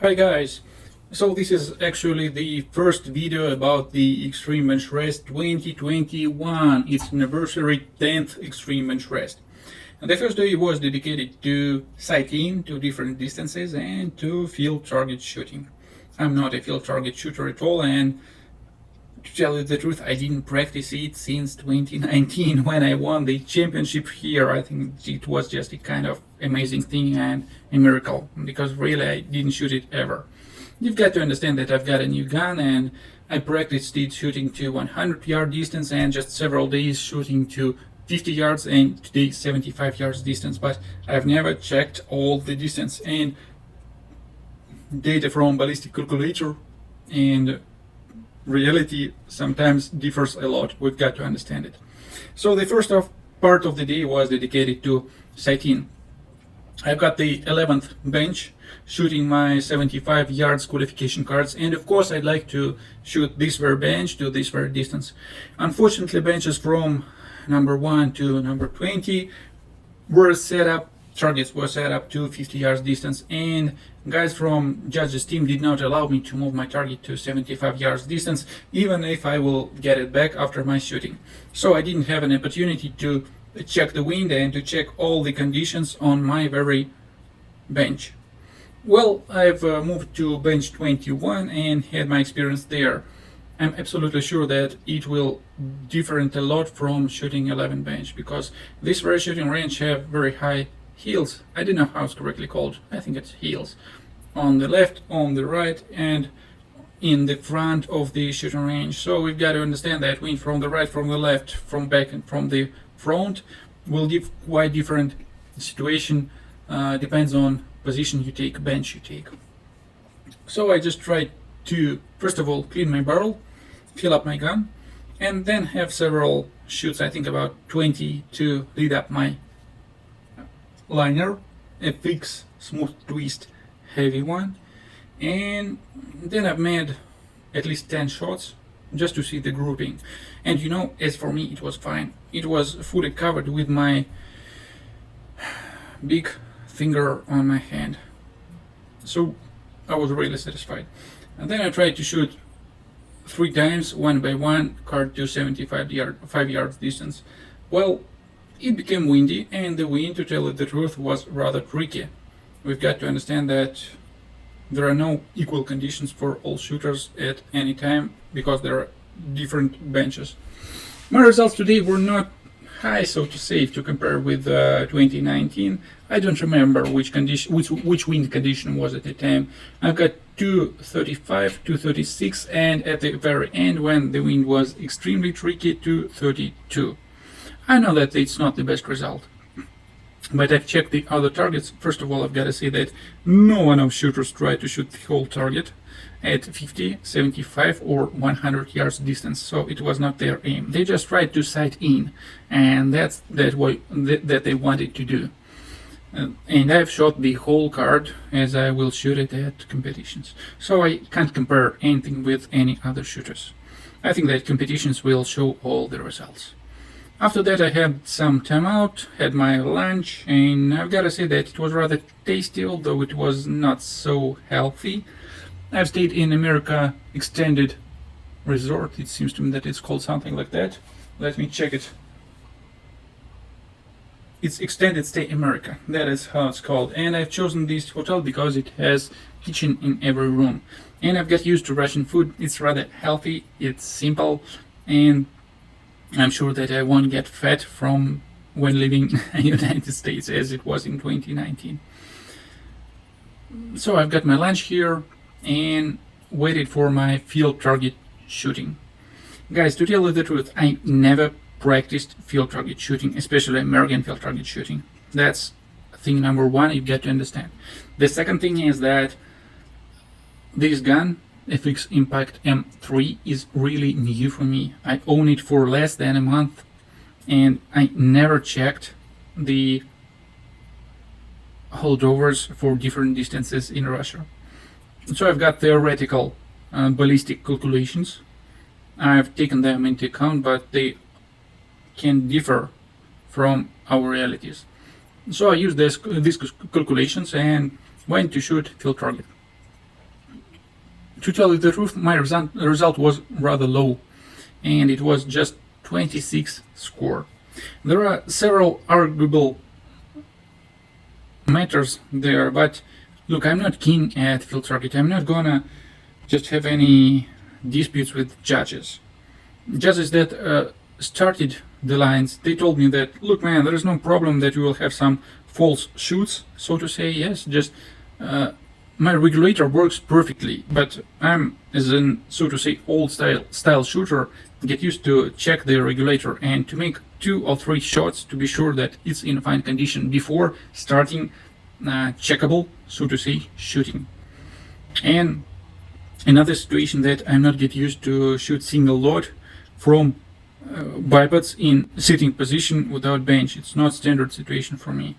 Hi guys, so this is actually the first video about the Extreme Benchrest 2021, its anniversary 10th Extreme Benchrest. And the first day was dedicated to sighting, to different distances, and to field target shooting. I'm not a field target shooter at all, and to tell you the truth, I didn't practice it since 2019 when I won the championship here. I think it was just a kind of amazing thing and a miracle, because really I didn't shoot it ever. You've got to understand that I've got a new gun, and I practiced it shooting to 100-yard distance and just several days shooting to 50 yards and today 75 yards distance, but I've never checked all the distance and data from ballistic calculator and reality sometimes differs a lot. We've got to understand it. So the first part of the day was dedicated to sighting. I've got the 11th bench shooting my 75 yards qualification cards, and of course I'd like to shoot this very bench to this very distance. Unfortunately, benches from number 1 to number 20 were set up, targets were set up to 50 yards distance, and guys from judges team did not allow me to move my target to 75 yards distance, even if I will get it back after my shooting. So I didn't have an opportunity to check the wind and to check all the conditions on my very bench. Well, I've moved to bench 21 and had my experience there. I'm absolutely sure that it will differ a lot from shooting 11 bench, because this very shooting range have very high hills. I don't know how it's correctly called. I think it's hills. On the left, on the right, and in the front of the shooting range. So we've got to understand that wind from the right, from the left, from back, and from the front will give quite different situation. Depends on position you take, bench you take. So I just tried to first of all clean my barrel, fill up my gun, and then have several shoots, I think about 20, to lead up my liner, a fix smooth twist heavy one, and then I've made at least 10 shots just to see the grouping. And you know, as for me, it was fine. It was fully covered with my big finger on my hand, so I was really satisfied. And then I tried to shoot 3 times, one by one, card to 75 yards distance. Well, it became windy, and the wind, to tell you the truth, was rather tricky. We've got to understand that there are no equal conditions for all shooters at any time, because there are different benches. My results today were not high, so to say, to compare with 2019. I don't remember which wind condition was at the time. I've got 235, 236, and at the very end, when the wind was extremely tricky, 232. I know that it's not the best result, but I've checked the other targets. First of all, I've got to say that no one of shooters tried to shoot the whole target at 50, 75 or 100 yards distance, so it was not their aim. They just tried to sight in, and that's that they wanted to do. And I've shot the whole card as I will shoot it at competitions, so I can't compare anything with any other shooters. I think that competitions will show all the results. After that, I had some time out, had my lunch, and I've got to say that it was rather tasty, although it was not so healthy. I've stayed in America Extended Resort. It seems to me that it's called something like that. Let me check it. It's Extended Stay America. That is how it's called. And I've chosen this hotel because it has kitchen in every room. And I've got used to Russian food. It's rather healthy, it's simple, and I'm sure that I won't get fat from when living in the United States as it was in 2019. So I've got my lunch here and waited for my field target shooting. Guys, to tell you the truth, I never practiced field target shooting, especially American field target shooting. That's thing number one you've got to understand. The second thing is that this gun, FX Impact M3, is really new for me. I own it for less than a month, and I never checked the holdovers for different distances in Russia. So I've got theoretical ballistic calculations. I've taken them into account, but they can differ from our realities. So I used these calculations and went to shoot field target. to tell you the truth, my result was rather low, and it was just 26 score. There are several arguable matters there, but look, I'm not keen at field target. I'm not gonna just have any disputes with judges. Judges that started the lines, they told me that, look man, there is no problem that you will have some false shoots, so to say. Yes, just my regulator works perfectly, but I'm, as an, so to say, old style shooter, get used to check the regulator and to make 2 or 3 shots to be sure that it's in fine condition before starting checkable, so to say, shooting. And another situation that I'm not get used to shoot single load from bipods in sitting position without bench. It's not standard situation for me.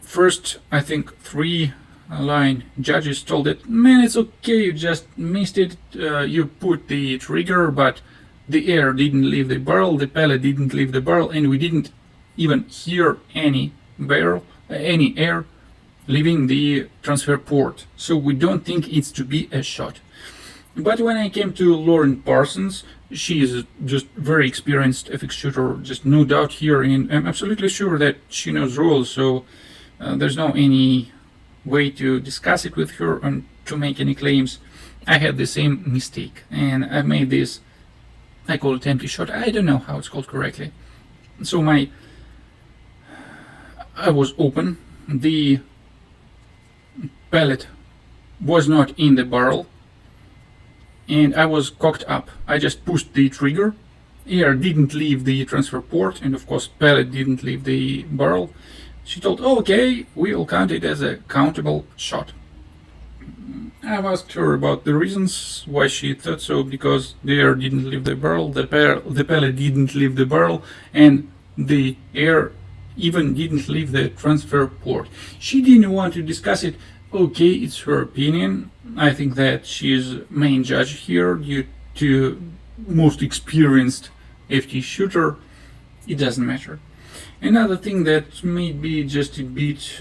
First, I think 3 line judges told that, man, it's okay, you just missed it, you put the trigger, but the air didn't leave the barrel, the pellet didn't leave the barrel, and we didn't even hear any air leaving the transfer port. So we don't think it's to be a shot. But when I came to Lauren Parsons, she is just very experienced FX shooter, just no doubt here, and I'm absolutely sure that she knows rules, so there's no any way to discuss it with her and to make any claims. I had the same mistake, and I made this, I call it empty shot, I don't know how it's called correctly. So I was open, the pellet was not in the barrel, and I was cocked up. I just pushed the trigger, air didn't leave the transfer port, and of course pellet didn't leave the barrel. She told, oh, okay, we'll count it as a countable shot. I've asked her about the reasons why she thought so, because the air didn't leave the barrel, the pellet didn't leave the barrel, and the air even didn't leave the transfer port. She didn't want to discuss it. Okay, it's her opinion. I think that she is main judge here due to most experienced FT shooter. It doesn't matter. Another thing that made me just a bit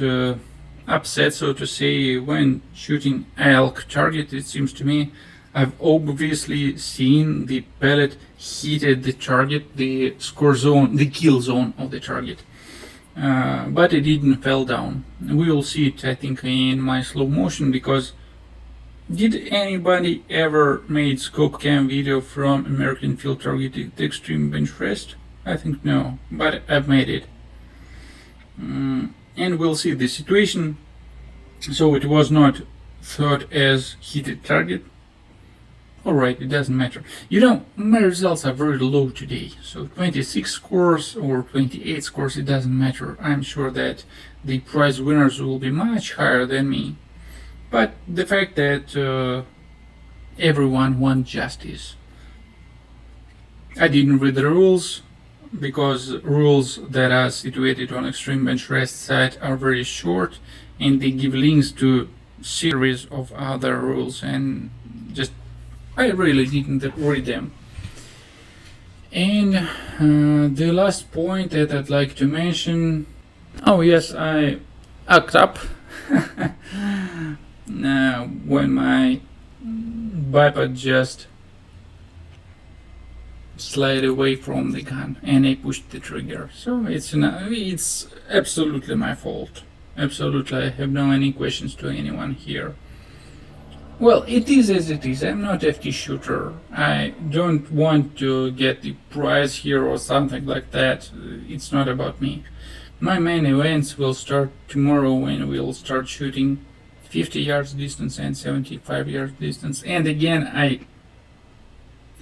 upset, so to say, when shooting elk target, it seems to me, I've obviously seen the pellet hit the target, the score zone, the kill zone of the target, but it didn't fall down. We will see it, I think, in my slow motion, because did anybody ever made scope cam video from American field targeted extreme Benchrest? I think no, but I've made it. And we'll see the situation. So it was not thought as hit target. Alright, it doesn't matter. You know, my results are very low today, so 26 scores or 28 scores, it doesn't matter. I'm sure that the prize winners will be much higher than me. But the fact that everyone wants justice. I didn't read the rules, because rules that are situated on Extreme Benchrest site are very short, and they give links to series of other rules, and just I really didn't read them. And the last point that I'd like to mention, oh yes, I act up when my bipod just slide away from the gun and I pushed the trigger. So it's absolutely my fault. Absolutely, I have no any questions to anyone here. Well, it is as it is. I'm not FT shooter. I don't want to get the prize here or something like that. It's not about me. My main events will start tomorrow when we'll start shooting 50 yards distance and 75 yards distance. And again, I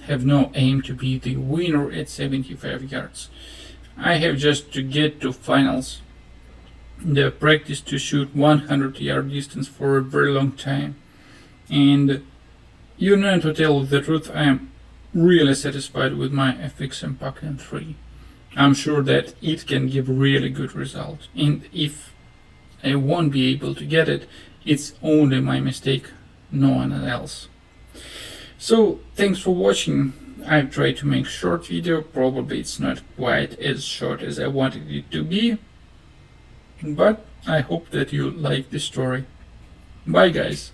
have no aim to be the winner at 75 yards. I have just to get to finals. The practice to shoot 100 yard distance for a very long time. And you know, to tell the truth, I am really satisfied with my FX Impact M3. I'm sure that it can give really good result. And if I won't be able to get it, it's only my mistake, no one else. So thanks for watching. I've tried to make short video. Probably it's not quite as short as I wanted it to be, but I hope that you like the story. Bye guys.